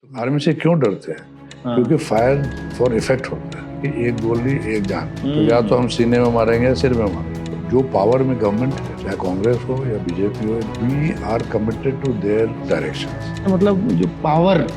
Army से क्यों डरते हैं? हाँ। क्योंकि फायर फॉर इफेक्ट होता है कि एक गोली एक जान, तो या तो हम सीने में मारेंगे या सिर में मारेंगे। जो पावर में गवर्नमेंट है, चाहे कांग्रेस हो या बीजेपी हो, we are committed to their direction. मतलब जो पावर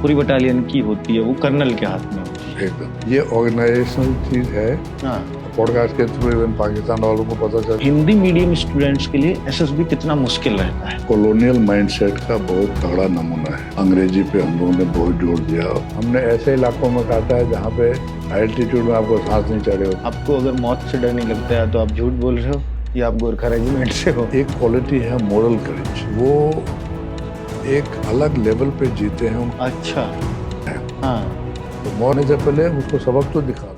पूरी बटालियन की होती है वो कर्नल के हाथ में होती है। एकदम ये ऑर्गेनाइजेशनल चीज है। हाँ। पॉडकास्ट के थ्रू इवन पाकिस्तान वालों को पता चला हिंदी मीडियम स्टूडेंट्स के लिए एसएसबी कितना मुश्किल रहता है। कॉलोनियल माइंडसेट का बहुत तगड़ा नमूना है। अंग्रेजी पे हम लोगों ने बहुत जोर दिया। हमने ऐसे इलाकों में काटा है जहाँ पे एल्टीट्यूड में आपको सांस नहीं चढ़े हो। आपको अगर मौत से डर नहीं लगता है तो आप झूठ बोल रहे हो या आप गोरखा रेजिमेंट से हो। एक क्वालिटी है मोरल करेज, वो एक अलग लेवल पे जीते हैं। अच्छा। हाँ। तो मरने से पहले उसको सबक तो दिखा दो।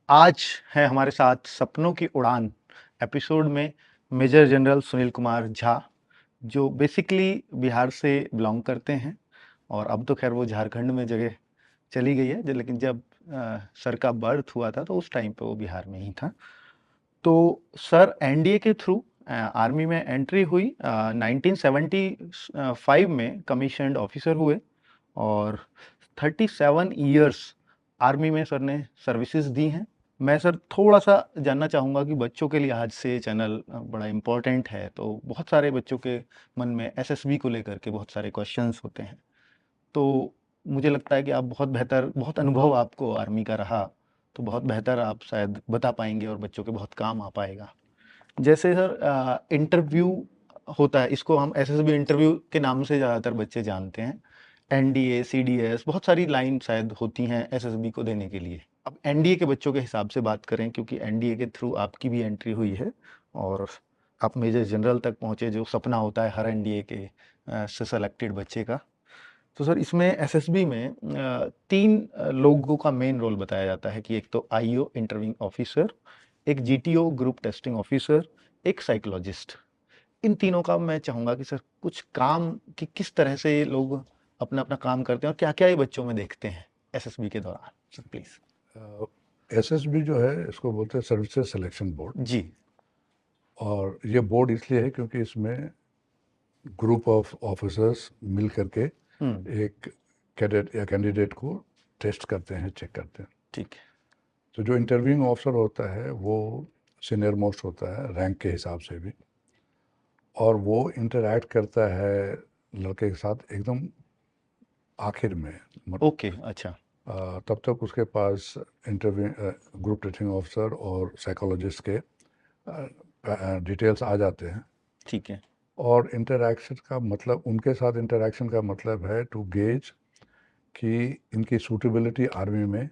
आज है हमारे साथ सपनों की उड़ान एपिसोड में मेजर जनरल सुनील कुमार झा, जो बेसिकली बिहार से बिलोंग करते हैं और अब तो खैर वो झारखंड में जगह चली गई है, लेकिन जब सर का बर्थ हुआ था तो उस टाइम पे वो बिहार में ही था। तो सर एनडीए के थ्रू आर्मी में एंट्री हुई, 1975 में कमीशन्ड ऑफिसर हुए और 37 इयर्स आर्मी में सर ने सर्विसेज दी हैं। मैं सर थोड़ा सा जानना चाहूँगा कि बच्चों के लिहाज से चैनल बड़ा इम्पोर्टेंट है, तो बहुत सारे बच्चों के मन में एसएसबी को लेकर के बहुत सारे क्वेश्चंस होते हैं। तो मुझे लगता है कि आप बहुत बेहतर, बहुत अनुभव आपको आर्मी का रहा, तो बहुत बेहतर आप शायद बता पाएंगे और बच्चों के बहुत काम आ पाएगा। जैसे सर इंटरव्यू होता है, इसको हम एसएसबी इंटरव्यू के नाम से ज़्यादातर बच्चे जानते हैं। एनडीए, सीडीएस, बहुत सारी लाइन शायद होती हैं एसएसबी को देने के लिए। अब एनडीए के बच्चों के हिसाब से बात करें, क्योंकि एनडीए के थ्रू आपकी भी एंट्री हुई है और आप मेजर जनरल तक पहुंचे, जो सपना होता है हर एनडीए के से सेलेक्टेड बच्चे का। तो सर इसमें एसएसबी में तीन लोगों का मेन रोल बताया जाता है कि एक तो आईओ इंटरव्यूइंग ऑफिसर, एक जीटीओ ग्रुप टेस्टिंग ऑफिसर, एक साइकोलॉजिस्ट। इन तीनों का मैं चाहूँगा कि सर कुछ काम कि किस तरह से ये लोग अपना अपना काम करते हैं और क्या क्या ये बच्चों में देखते हैं एसएसबी के दौरान, सर प्लीज। एसएसबी जो है इसको बोलते हैं सर्विसेज सिलेक्शन बोर्ड। जी। और ये बोर्ड इसलिए है क्योंकि इसमें ग्रुप ऑफ ऑफिसर्स मिल करके एक कैडेट या कैंडिडेट को टेस्ट करते हैं, चेक करते हैं। ठीक है। तो जो इंटरव्यूइंग ऑफिसर होता है वो सीनियर मोस्ट होता है रैंक के हिसाब से भी, और वो इंटरैक्ट करता है लड़के के साथ एकदम आखिर में। ओके। अच्छा। तब तक उसके पास इंटरव्यू ग्रुप टेस्टिंग ऑफिसर और साइकोलॉजिस्ट के डिटेल्स आ जाते हैं। ठीक है। और इंटरैक्शन का मतलब, उनके साथ इंटरैक्शन का मतलब है टू गेज कि इनकी सूटेबिलिटी आर्मी में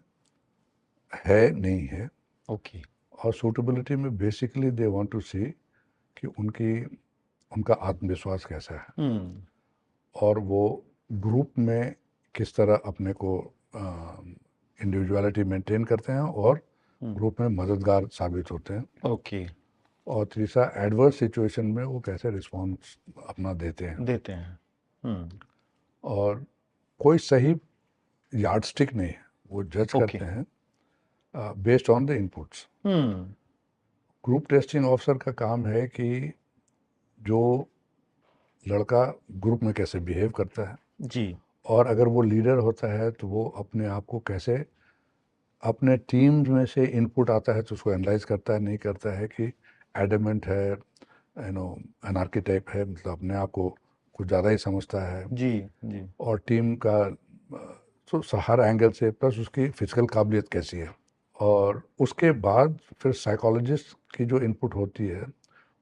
है नहीं है। ओके। और सूटेबिलिटी में बेसिकली दे वांट टू सी कि उनका आत्मविश्वास कैसा है हम्म। और वो ग्रुप में किस तरह अपने को इंडिविजुअलिटी मेंटेन करते हैं और ग्रुप में मददगार साबित होते हैं। ओके। और तीसरा, एडवर्स सिचुएशन में वो कैसे रिस्पॉन्स अपना देते हैं। देते हैं। और कोई सही यार्डस्टिक नहीं है, वो जज ओके। करते हैं based on the inputs. Group testing officer का काम है कि जो लड़का ग्रुप में कैसे बिहेव करता है, जी। और अगर वो लीडर होता है तो वो अपने आप को कैसे, अपने टीम में से इनपुट आता है तो उसको एनालाइज करता है, नहीं करता है कि एडमेंट है, एनार्की टाइप है, मतलब अपने आप को कुछ ज़्यादा ही समझता है। जी। जी। और टीम का तो हर एंगल से, प्लस उसकी फिजिकल काबिलियत कैसी है। और उसके बाद फिर साइकोलॉजिस्ट की जो इनपुट होती है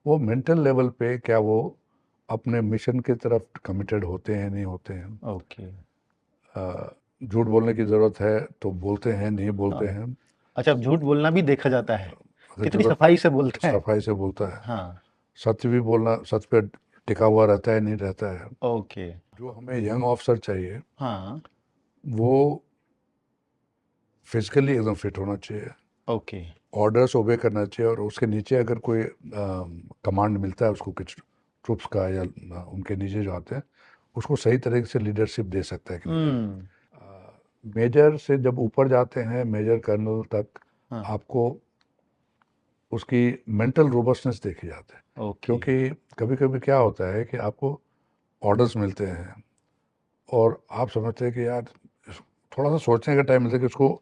वो मेंटल लेवल पे क्या वो अपने मिशन की तरफ कमिटेड होते हैं, नहीं होते हैं। ओके। झूठ बोलने की ज़रूरत है तो बोलते हैं, नहीं बोलते हैं। अच्छा, झूठ बोलना भी देखा जाता है, अगर कितनी जरूरत सफाई से बोलते हैं। सफाई से बोलता है। हाँ। सच भी बोलना, सच पे टिका हुआ रहता है, नहीं रहता है। ओके। जो हमें यंग ऑफिसर चाहिए हाँ। वो फिजिकली एकदम फिट होना चाहिए, ओके। ऑर्डर्स ओबे करना चाहिए, और उसके नीचे अगर कोई कमांड मिलता है उसको कुछ ट्रूप्स का या उनके नीचे जो आते हैं उसको सही तरीके से लीडरशिप दे सकता है कि मेजर से जब ऊपर जाते हैं मेजर कर्नल तक, हाँ। आपको उसकी मेंटल रोबस्टनेस देखी जाती है। ओके। क्योंकि कभी कभी क्या होता है कि आपको ऑर्डर्स मिलते हैं और आप समझते हैं कि यार थोड़ा सा सोचने का टाइम मिलता है कि उसको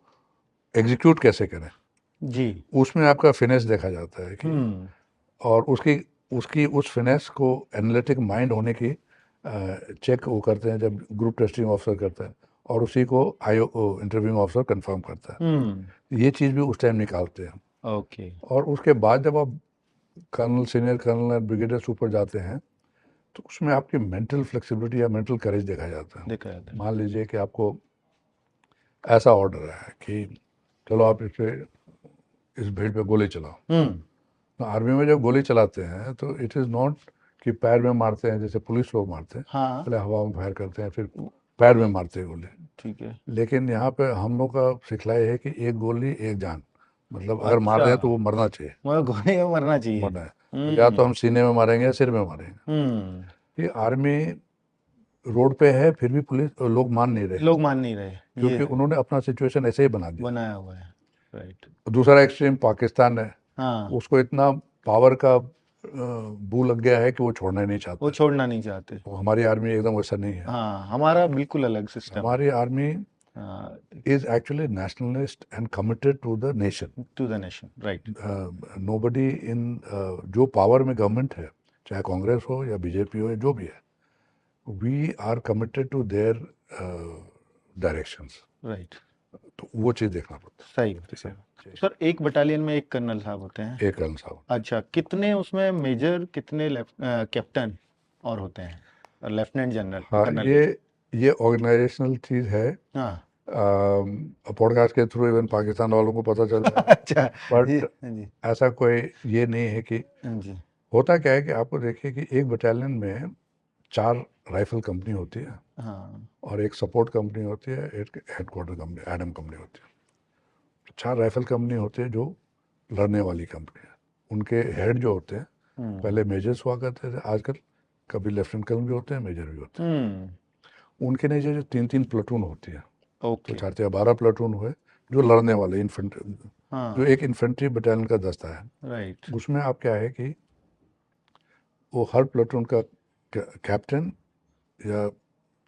एग्जीक्यूट कैसे करें। जी। उसमें आपका फिनेस देखा जाता है कि हम्म। और उसकी उसकी उस फिनेस को एनालिटिक माइंड होने की चेक वो करते हैं जब ग्रुप टेस्टिंग ऑफिसर करता है, और उसी को इंटरव्यूइंग ऑफिसर कंफर्म करता है। हम्म। ये चीज़ भी उस टाइम निकालते हैं। ओके। और उसके बाद जब आप कर्नल, सीनियर कर्नल या ब्रिगेडियर सुपर जाते हैं, तो उसमें आपकी मेंटल फ्लेक्सिबिलिटी या मेंटल करेज देखा जाता है। देखा जाता है। मान लीजिए कि आपको ऐसा ऑर्डर है कि चलो आप इस भीड़ पे गोली चलाओ। हम्म। तो आर्मी में जब गोली चलाते हैं तो इट इज़ नॉट कि पैर में मारते हैं जैसे पुलिस लोग मारते हैं, हाँ। पहले हवा में फायर करते हैं फिर पैर में मारते हैं गोली। ठीक है। लेकिन यहाँ पे हम लोग का सिखलाई है कि एक गोली एक जान, मतलब अगर मार रहे हैं तो अच्छा, वो मरना चाहिए। मतलब गोली में मरना चाहिए। मरना है तो या तो हम सीने में मारेंगे या सिर में मारेंगे। हम्म। ये आर्मी रोड पे है फिर भी पुलिस लोग मान नहीं रहे, लोग मान नहीं रहे, ये क्योंकि है, उन्होंने अपना सिचुएशन ऐसे ही बना दिया। बनाया हुआ है। राइट। दूसरा एक्सट्रीम पाकिस्तान है, हाँ, उसको इतना पावर का बू लग गया है कि वो छोड़ना ही नहीं वो चाहता। छोड़ना नहीं चाहते। वो हमारी आर्मी एकदम वैसा नहीं है। हाँ, हमारा बिल्कुल अलग सिस्टम है। हमारी आर्मी हाँ, is actually nationalist and committed to the nation. To the nation. Right. Nobody in जो पावर में गवर्नमेंट है, चाहे कांग्रेस हो या बीजेपी हो या जो भी है, we are committed to their directions. Right. तो वो चीज़ देखना पड़ता सही है। बात, ठीक सही है, बात। सर, एक बटालियन में एक कर्नल साहब होते हैं। एक कर्नल साहब। अच्छा, कितने उसमें मेजर, कितने कैप्टन और होते हैं, और लेफ्टिनेंट जनरल, हाँ, कर्नल? ये ऑर्गेनाइजेशनल चीज़ है। हाँ। पॉडकास्ट के थ्रू इवन पाकिस्तान वालों को पता चल जाएगा। अच्छा। जी, बट जी, ऐसा कोई ये नहीं है कि जी। होता क्या है कि आपको देखिए कि एक बटालियन में 4 राइफल कंपनी होती है हाँ। और एक सपोर्ट कंपनी होती है, एक हेडक्वार्टर कंपनी एडम कंपनी होती है। 4 राइफल कंपनी होती है जो लड़ने वाली कंपनी है। उनके हेड जो होते हैं, पहले मेजर्स हुआ करते थे, आजकल कभी लेफ्टिनेंट कर्नल भी होते हैं, मेजर भी होते हैं। उनके नीचे जो 3-3 प्लेटून होती है, तो ओके। 4-12 प्लेटून हुए जो लड़ने वाले इन्फेंट्री, जो हाँ। एक इन्फेंट्री बटालियन का दस्ता है। राइट। उसमें आप क्या है कि वो हर प्लेटून का कैप्टन या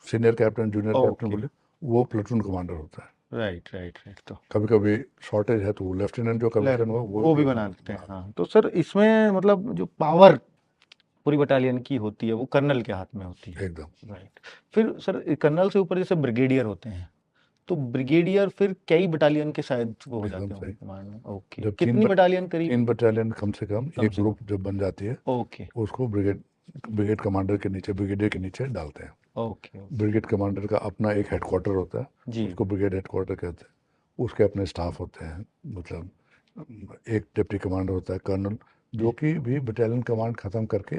senior captain, junior captain okay. बोले, वो प्लेटून कमांडर होता है। Right, right, right. तो कभी कभी शॉर्टेज है तो वो लेफ्टिनेंट जो कमीशन हो वो भी बना देते हैं। हाँ, तो सर इसमें मतलब जो पावर पूरी बटालियन की होती है वो कर्नल के हाथ में होती है। एकदम। राइट। फिर सर कर्नल से ऊपर जैसे ब्रिगेडियर होते हैं, तो ब्रिगेडियर फिर कई बटालियन के शायद वो हो एकदम जाते होंगे सही। कमांड में। ओके, जब कितनी बटालियन करीब? 3 बटालियन कम से कम कम एक से ग्रुप जब बन जाती है, ओके, उसको ब्रिगेड कमांडर के नीचे, ब्रिगेडियर के नीचे डालते हैं। Okay, okay. ब्रिगेड कमांडर का अपना एक हेडक्वार्टर होता है, जी। उसको ब्रिगेड हेडक्वार्टर कहते हैं। उसके अपने स्टाफ होते हैं, मतलब एक डिप्टी कमांडर होता है, कर्नल, जो कि भी बटालियन कमांड ख़त्म करके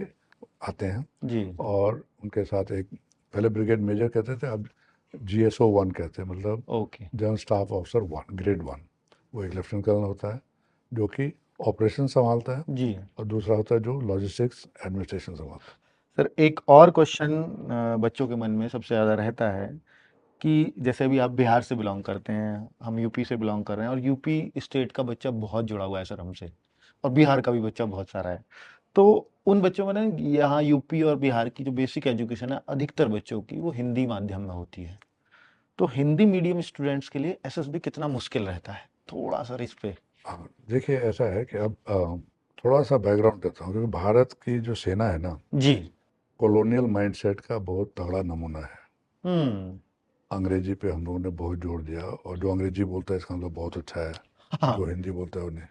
आते हैं। जी। और उनके साथ एक, पहले ब्रिगेड मेजर कहते थे, अब GSO 1 कहते हैं, मतलब okay. General staff officer 1, grade 1। वो एक लेफ्टिनेंट कर्नल होता है जो कि ऑपरेशन संभालता है, जी। और दूसरा होता है जो लॉजिस्टिक्स एडमिनिस्ट्रेशन संभालता सर, एक और क्वेश्चन बच्चों के मन में सबसे ज़्यादा रहता है कि जैसे अभी आप बिहार से बिलोंग करते हैं, हम यूपी से बिलोंग कर रहे हैं, और यूपी स्टेट का बच्चा बहुत जुड़ा हुआ है सर हमसे, और बिहार का भी बच्चा बहुत सारा है। तो उन बच्चों में ना, यहाँ यूपी और बिहार की जो बेसिक एजुकेशन है अधिकतर बच्चों की वो हिंदी माध्यम में होती है। तो हिंदी मीडियम स्टूडेंट्स के लिए एसएसबी कितना मुश्किल रहता है, थोड़ा सर इस पे? है। हाँ, देखिए ऐसा है कि अब थोड़ा सा बैकग्राउंड देता हूँ, क्योंकि भारत की जो सेना है ना, जी। कॉलोनियल माइंडसेट का बहुत तगड़ा नमूना है। हम्म। अंग्रेजी पे हम लोगों ने बहुत जोर दिया, और जो अंग्रेजी बोलता है इसका मतलब बहुत अच्छा है, हाँ, जो हिंदी बोलता है उन्हें,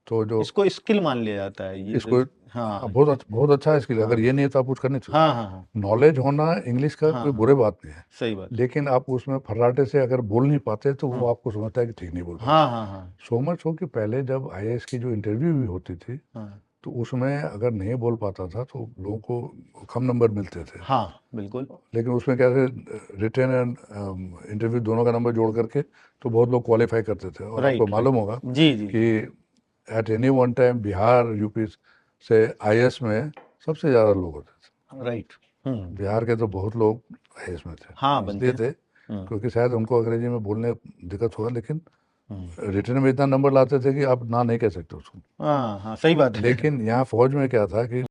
तो जो इसको स्किल मान लिया जाता है ये इसको, हाँ, हाँ, बहुत अच्छा है इसके लिए। अगर हाँ, ये नहीं है तो आप कुछ कर नहीं सकते। हाँ, हाँ, हाँ, नॉलेज होना इंग्लिश का हाँ, कोई हाँ, बुरे बात नहीं है, सही बात। लेकिन आप उसमें फर्राटे से अगर बोल नहीं पाते तो वो हाँ, आपको समझता है कि ठीक नहीं बोल पा रहे। हाँ, हाँ, हाँ, सो मच हो कि पहले जब IAS की जो इंटरव्यू भी होती थी, हाँ, तो उसमें अगर नहीं बोल पाता था तो लोगों को कम नंबर मिलते थे। हाँ, बिल्कुल। लेकिन उसमें क्या थे, रिटन एंड इंटरव्यू दोनों का नंबर जोड़ करके तो बहुत लोग क्वालिफाई करते थे। और आपको राइट, राइट। मालूम होगा जी, जी, कि जी। At any one time Bihar UP से IAS में सबसे ज़्यादा लोग होते थे। राइट। हम्म। बिहार के तो बहुत लोग IAS में थे, हाँ, बनते इसलिए हैं। थे हम्म। क्योंकि शायद उनको अंग्रेजी में बोलने दिक्कत होगा, लेकिन हम्म। रिटन में इतना नंबर लाते थे कि आप ना नहीं कह सकते उसको। हाँ, हाँ, सही बात है। लेकिन यहाँ फौज में क्या था कि